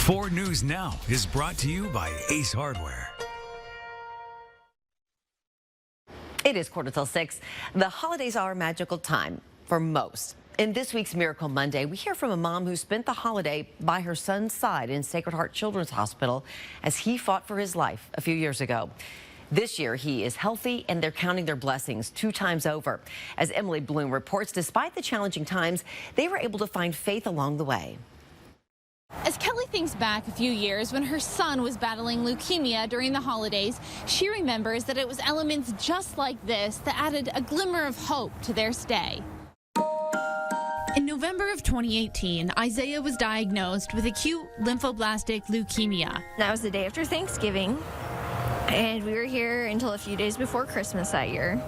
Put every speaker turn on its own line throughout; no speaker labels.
4 News Now is brought to you by Ace Hardware.
It is 5:45. The holidays are a magical time for most. In this week's Miracle Monday, we hear from a mom who spent the holiday by her son's side in Sacred Heart Children's Hospital as he fought for his life a few years ago. This year, he is healthy, and they're counting their blessings 2 times over. As Emily Bloom reports, despite the challenging times, they were able to find faith along the way.
As Kelly thinks back a few years when her son was battling leukemia during the holidays, she remembers that it was elements just like this that added a glimmer of hope to their stay. In November of 2018, Izaiah was diagnosed with acute lymphoblastic leukemia.
That was the day after Thanksgiving, and we were here until a few days before Christmas that year.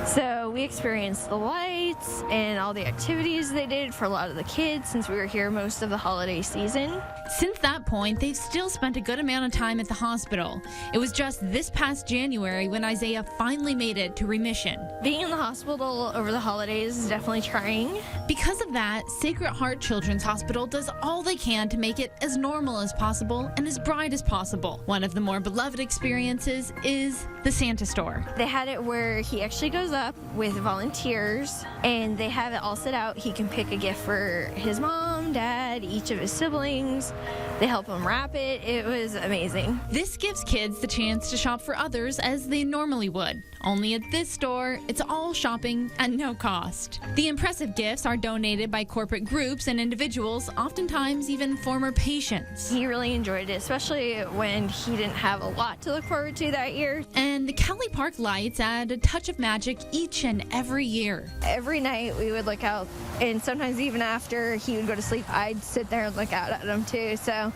So we experienced the lights and all the activities they did for a lot of the kids since we were here most of the holiday season.
Since that point, they've still spent a good amount of time at the hospital. It was just this past January when Izaiah finally made it to remission.
Being in the hospital over the holidays is definitely trying.
Because of that, Sacred Heart Children's Hospital does all they can to make it as normal as possible and as bright as possible. One of the more beloved experiences is the Santa store.
They had it where he actually goes up with volunteers and they have it all set out. He can pick a gift for his mom, dad, each of his siblings. They help him wrap it. It was amazing.
This gives kids the chance to shop for others as they normally would. Only at this store, it's all shopping at no cost. The impressive gifts are donated by corporate groups and individuals, oftentimes even former patients.
He really enjoyed it, especially when he didn't have a lot to look forward to that year.
And the Cowley Park lights add a touch of magic each and every year.
Every night we would look out, and sometimes even after he would go to sleep, I'd sit there and look out at him too. So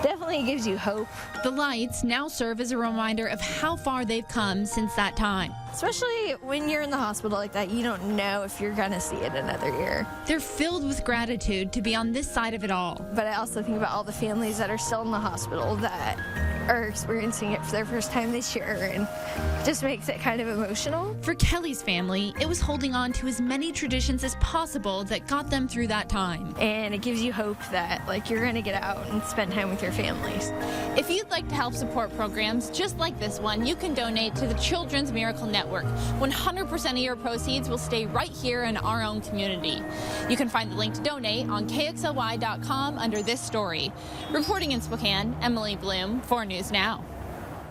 definitely gives you hope.
The lights now serve as a reminder of how far they've come since that time.
Especially when you're in the hospital like that, you don't know if you're going to see it another year.
They're filled with gratitude to be on this side of it all.
But I also think about all the families that are still in the hospital that are experiencing it for their first time this year, and it just makes it kind of emotional.
For Kelly's family, it was holding on to as many traditions as possible that got them through that time.
And it gives you hope that you're going to get out and spend time with your families.
If you'd like to help support programs just like this one, you can donate to the Children's Miracle Network. 100% of your proceeds will stay right here in our own community. You can find the link to donate on KXLY.com under this story. Reporting in Spokane, Emily Bloom, 4 News Now.